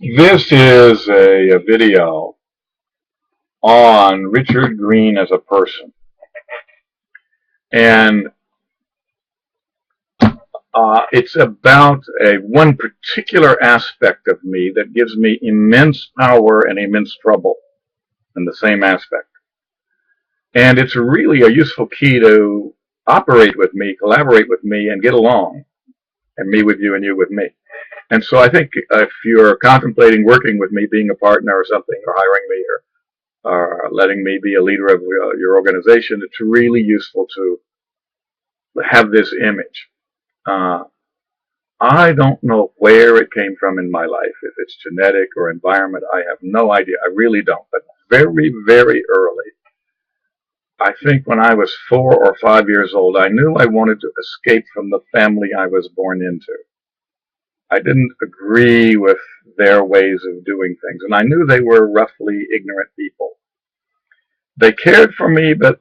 This is a video on Richard Green as a person. And it's about one particular aspect of me that gives me immense power and immense trouble in the same aspect. And it's really a useful key to operate with me, collaborate with me, and get along. And me with you and you with me. And so I think if you're contemplating working with me, being a partner or something, or hiring me, or letting me be a leader of your organization, it's really useful to have this image. I don't know where it came from in my life, if it's genetic or environment. I have no idea. I really don't. But very, very early, I think when I was 4 or 5 years old, I knew I wanted to escape from the family I was born into. I didn't agree with their ways of doing things, and I knew they were roughly ignorant people. They cared for me, but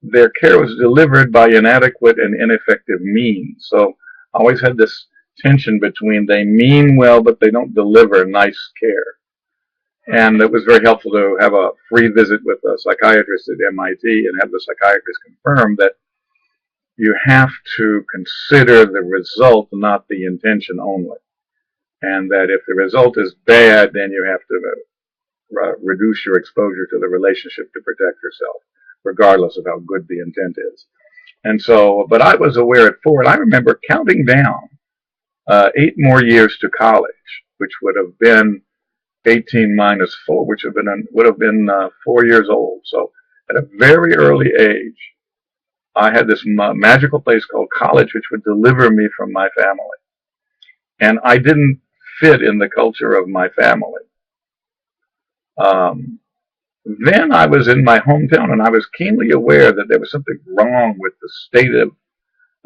their care was delivered by inadequate and ineffective means. So I always had this tension between they mean well, but they don't deliver nice care. And it was very helpful to have a free visit with a psychiatrist at MIT and have the psychiatrist confirm that you have to consider the result, not the intention only. And that if the result is bad, then you have to reduce your exposure to the relationship to protect yourself, regardless of how good the intent is. And so, but I was aware at 4, and I remember counting down 8 more years to college, which would have been 18 minus 4, which would have been 4 years old. So at a very early age, I had this magical place called college, which would deliver me from my family. And I didn't fit in the culture of my family. Then I was in my hometown, and I was keenly aware that there was something wrong with the state that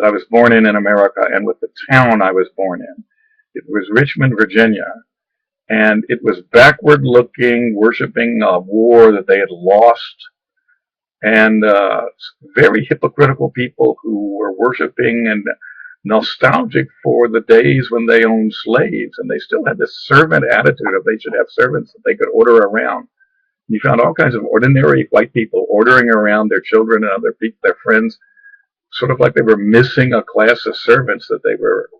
I was born in America and with the town I was born in. It was Richmond, Virginia, and it was backward looking, worshiping a war that they had lost, and very hypocritical people who were worshiping and nostalgic for the days when they owned slaves, and they still had this servant attitude of they should have servants that they could order around. You found all kinds of ordinary white people ordering around their children and other people, their friends, sort of like they were missing a class of servants that they were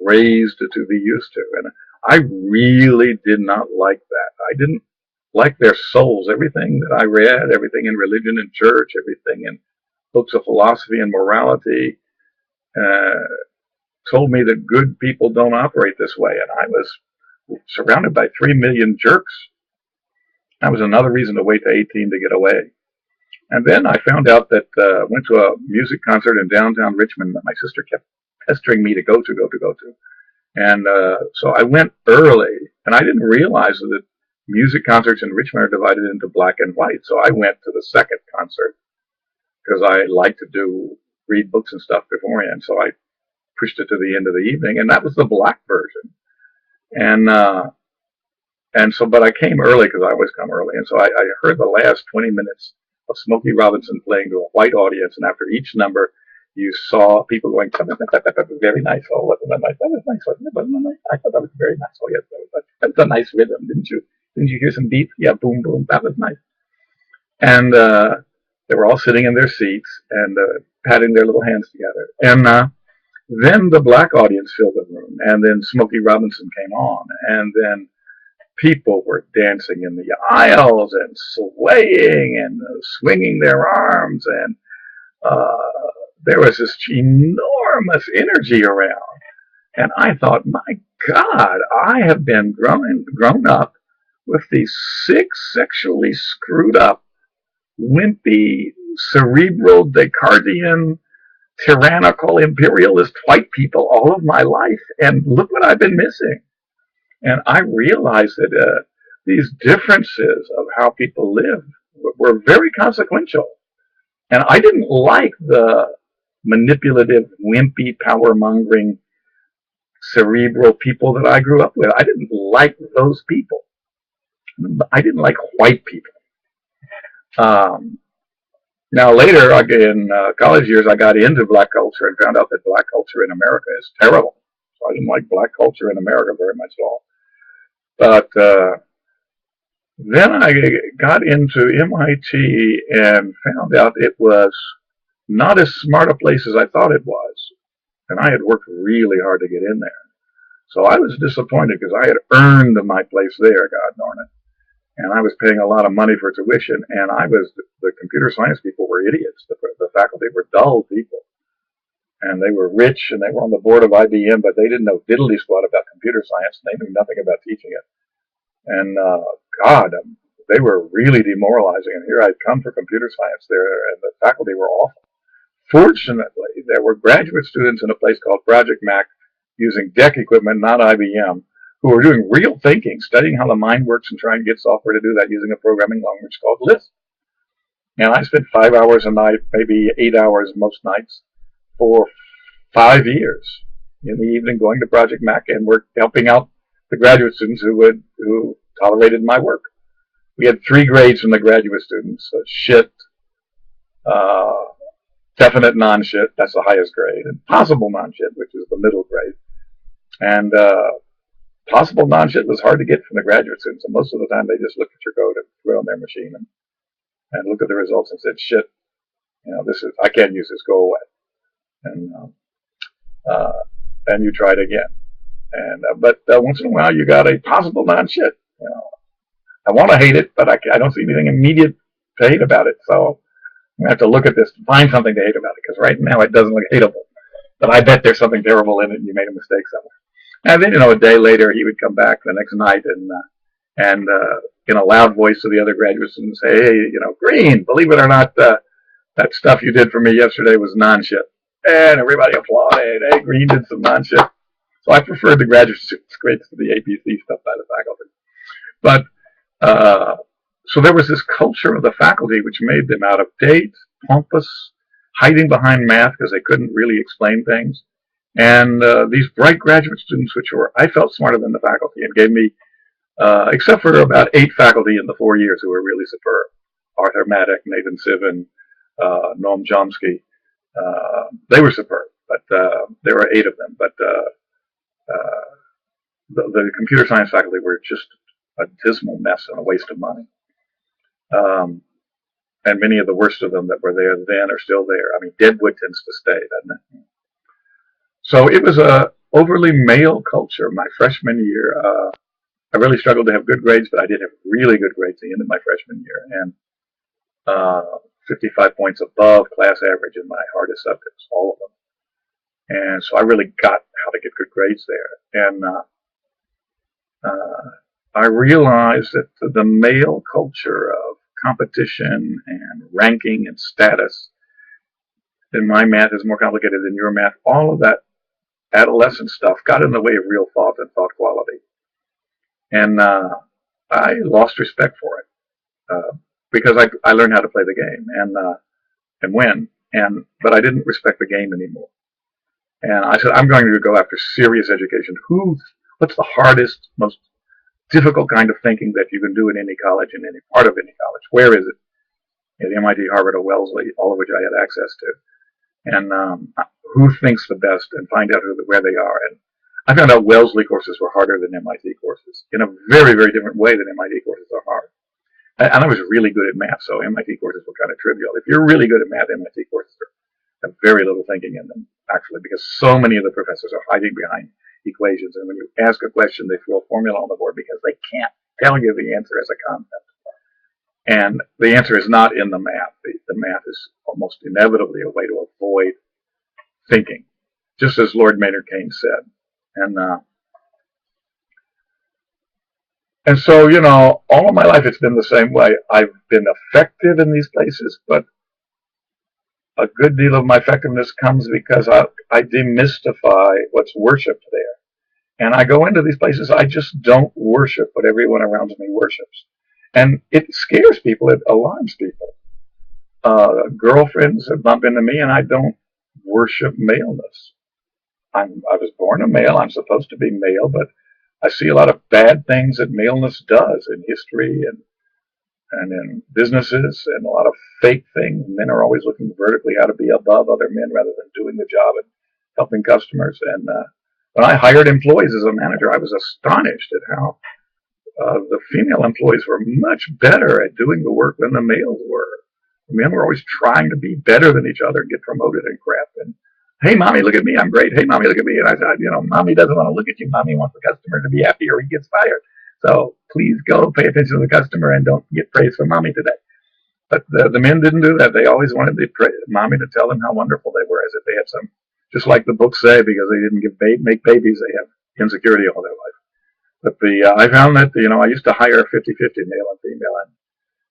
raised to be used to. And I really did not like that. I didn't like their souls. Everything that I read, everything in religion and church, everything in books of philosophy and morality, told me that good people don't operate this way. And I was surrounded by 3 million jerks. That was another reason to wait to 18 to get away. And then I found out that went to a music concert in downtown Richmond that my sister kept pestering me to go to. And so I went early, and I didn't realize that music concerts in Richmond are divided into black and white. So I went to the second concert because I like to read books and stuff beforehand. So I pushed it to the end of the evening, and that was the black version. And so, but I came early because I always come early, and so I heard the last 20 minutes of Smokey Robinson playing to a white audience, and after each number, you saw people going, very nice. Oh, wasn't that nice? That was nice, wasn't it? Wasn't that nice? I thought that was very nice. Oh, yes, that's a nice rhythm, didn't you? Didn't you hear some beats? Yeah, boom, boom. That was nice. And they were all sitting in their seats and patting their little hands together. And then the black audience filled the room, and then Smokey Robinson came on, and then people were dancing in the aisles and swaying and swinging their arms, and there was this enormous energy around. And I thought, my God, I have been grown up with these 6 sexually screwed up, wimpy, cerebral, Descartesian, tyrannical, imperialist white people all of my life, and look what I've been missing. And I realized that these differences of how people live were very consequential. And I didn't like the manipulative, wimpy, power-mongering, cerebral people that I grew up with. I didn't like those people. I didn't like white people. Now later, in college years, I got into black culture and found out that black culture in America is terrible. So I didn't like black culture in America very much at all. But then I got into MIT and found out it was not as smart a place as I thought it was. And I had worked really hard to get in there. So I was disappointed because I had earned my place there, God darn it. And I was paying a lot of money for tuition, and the computer science people were idiots. The faculty were dull people. And they were rich, and they were on the board of IBM, but they didn't know diddly squat about computer science, and they knew nothing about teaching it. And God, they were really demoralizing. And here I'd come for computer science there, and the faculty were awful. Fortunately, there were graduate students in a place called Project Mac using DEC equipment, not IBM, who were doing real thinking, studying how the mind works and trying to get software to do that using a programming language called Lisp. And I spent 5 hours a night, maybe 8 hours most nights, for 5 years in the evening going to Project Mac and work helping out the graduate students who tolerated my work. We had 3 grades from the graduate students: shit, definite non-shit, that's the highest grade, and possible non-shit, which is the middle grade. And possible non-shit was hard to get from the graduate students, and most of the time they just looked at your code and threw it on their machine and looked at the results and said, shit, I can't use this, go away. And you try it again. And but once in a while you got a possible non-shit. I want to hate it, but I don't see anything immediate to hate about it. So I'm gonna have to look at this and find something to hate about it, because right now it doesn't look hateable. But I bet there's something terrible in it, and you made a mistake somewhere. And then a day later he would come back the next night and in a loud voice to the other graduates and say, hey, Green, believe it or not, that stuff you did for me yesterday was non-shit. And everybody applauded. Hey, Green did some non-shit. So I preferred the graduate students' grades to the APC stuff by the faculty. But so there was this culture of the faculty which made them out of date, pompous, hiding behind math because they couldn't really explain things. And these bright graduate students, I felt smarter than the faculty, and gave me, except for about 8 faculty in the 4 years who were really superb: Arthur Maddock, Nathan Sivan, Noam Chomsky. They were superb, but there were 8 of them. But the computer science faculty were just a dismal mess and a waste of money. And many of the worst of them that were there then are still there. I mean, Deadwood tends to stay, doesn't it? So it was a overly male culture my freshman year. I really struggled to have good grades, but I did have really good grades at the end of my freshman year, and 55 points above class average in my hardest subjects, all of them. And so I really got how to get good grades there. And I realized that the male culture of competition and ranking and status, and my math is more complicated than your math, all of that adolescent stuff got in the way of real thought and thought quality. And I lost respect for it because I learned how to play the game and win. But I didn't respect the game anymore. And I said, I'm going to go after serious education. What's the hardest, most difficult kind of thinking that you can do in any college, in any part of any college? Where is it? At MIT, Harvard, or Wellesley, all of which I had access to. And who thinks the best, and find out where they are. And I found out Wellesley courses were harder than MIT courses in a very, very different way than MIT courses are hard. And I was really good at math, so MIT courses were kind of trivial. If you're really good at math, MIT courses have very little thinking in them, actually, because so many of the professors are hiding behind equations. And when you ask a question, they throw a formula on the board because they can't tell you the answer as a concept. And the answer is not in the math. The math is almost inevitably a way to avoid thinking, just as Lord Maynard Keynes said. And so, all of my life it's been the same way. I've been effective in these places, but a good deal of my effectiveness comes because I demystify what's worshipped there. And I go into these places, I just don't worship what everyone around me worships. And it scares people, it alarms people. Girlfriends have bumped into me, and I don't worship maleness. I was born a male, I'm supposed to be male, but I see a lot of bad things that maleness does in history and in businesses, and a lot of fake things. Men are always looking vertically how to be above other men rather than doing the job and helping customers. And when I hired employees as a manager, I was astonished at how the female employees were much better at doing the work than the males were. The men were always trying to be better than each other, get promoted and crap. And hey, mommy, look at me, I'm great. Hey, mommy, look at me. And I said, mommy doesn't want to look at you. Mommy wants the customer to be happy or he gets fired. So please go pay attention to the customer and don't get praise from mommy today. But the men didn't do that. They always wanted mommy to tell them how wonderful they were, as if they had some, just like the books say, because they didn't make babies, they have insecurity all their life. But I found that, I used to hire 50-50 male and female,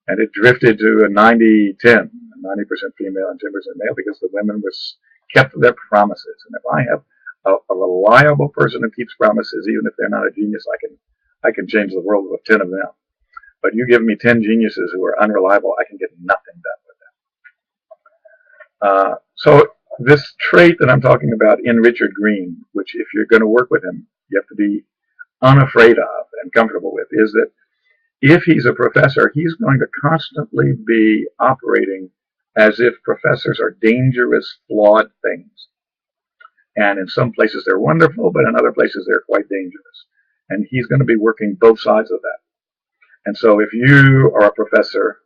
and it drifted to a 90-10, 90% female and 10% male, because the women kept their promises. And if I have a reliable person who keeps promises, even if they're not a genius, I can change the world with 10 of them. But you give me 10 geniuses who are unreliable, I can get nothing done with them. So this trait that I'm talking about in Richard Green, which if you're going to work with him, you have to be unafraid of and comfortable with, is that if he's a professor, he's going to constantly be operating as if professors are dangerous, flawed things. And in some places they're wonderful, but in other places they're quite dangerous. And he's going to be working both sides of that. And so if you are a professor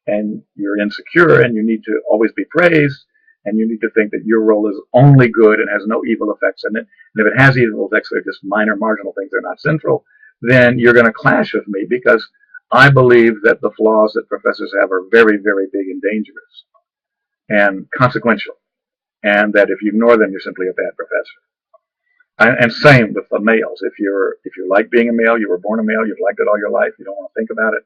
and you're insecure and you need to always be praised, and you need to think that your role is only good and has no evil effects in it, and if it has evil effects, they're just minor, marginal things, they're not central, then you're going to clash with me, because I believe that the flaws that professors have are very, very big and dangerous and consequential, and that if you ignore them, you're simply a bad professor. And same with the males. If you like being a male, you were born a male, you've liked it all your life, you don't want to think about it,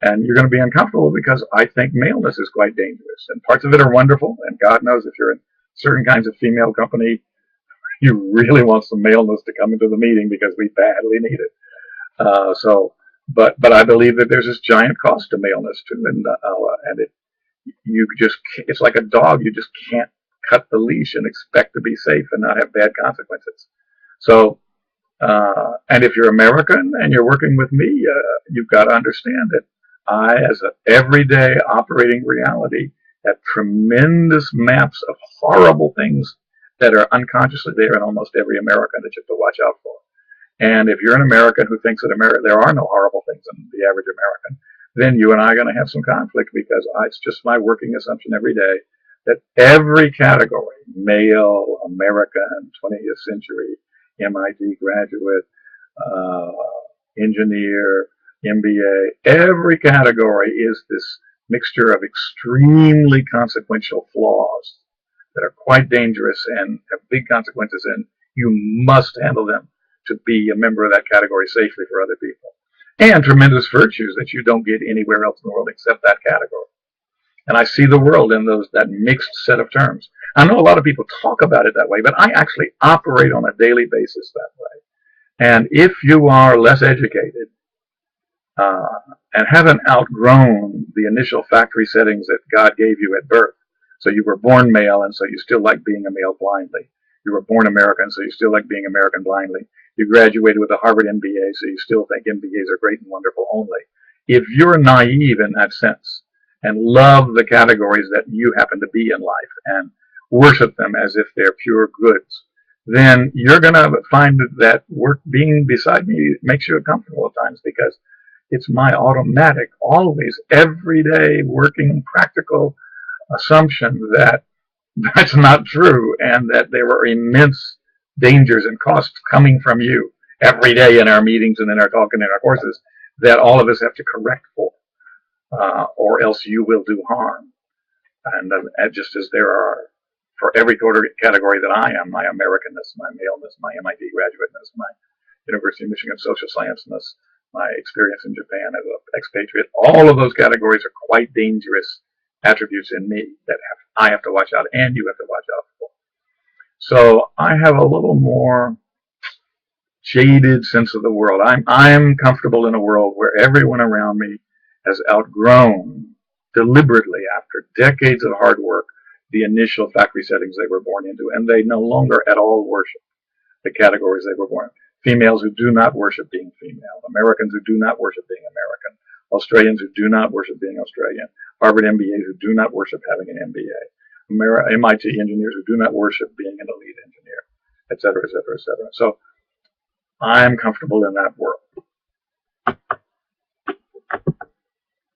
and you're going to be uncomfortable, because I think maleness is quite dangerous. And parts of it are wonderful, and God knows if you're in certain kinds of female company, you really want some maleness to come into the meeting, because we badly need it. But I believe that there's this giant cost to maleness too, and it's like a dog. You just can't cut the leash and expect to be safe and not have bad consequences. So, and if you're American and you're working with me, you've got to understand that I, as an everyday operating reality, have tremendous maps of horrible things that are unconsciously there in almost every American that you have to watch out for. And if you're an American who thinks that there are no horrible things in the average American, then you and I are going to have some conflict, because it's just my working assumption every day that every category, male, American, 20th century, MIT graduate, engineer, MBA, every category is this mixture of extremely consequential flaws that are quite dangerous and have big consequences, and you must handle them to be a member of that category safely for other people. And tremendous virtues that you don't get anywhere else in the world except that category. And I see the world in that mixed set of terms. I know a lot of people talk about it that way, but I actually operate on a daily basis that way. And if you are less educated and haven't outgrown the initial factory settings that God gave you at birth, so you were born male, and so you still like being a male blindly. You were born American, so you still like being American blindly. You graduated with a Harvard MBA, so you still think MBAs are great and wonderful only. If you're naive in that sense and love the categories that you happen to be in life and worship them as if they're pure goods, then you're going to find that being beside me makes you uncomfortable at times, because it's my automatic, always, everyday, working, practical assumption that that's not true, and that there are immense dangers and costs coming from you every day in our meetings and in our talk and in our courses that all of us have to correct for, or else you will do harm. And just as there are, for every category that I am, my Americanness, my maleness, my MIT graduateness, my University of Michigan social science-ness, my experience in Japan as an expatriate, all of those categories are quite dangerous attributes in me that I have to watch out, and you have to watch out for. So I have a little more jaded sense of the world. I'm comfortable in a world where everyone around me has outgrown, deliberately, after decades of hard work, the initial factory settings they were born into, and they no longer at all worship the categories they were born in. Females who do not worship being female, Americans who do not worship being American, Australians who do not worship being Australian, Harvard MBAs who do not worship having an MBA, MIT engineers who do not worship being an elite engineer, et cetera, et cetera, et cetera. So I'm comfortable in that world.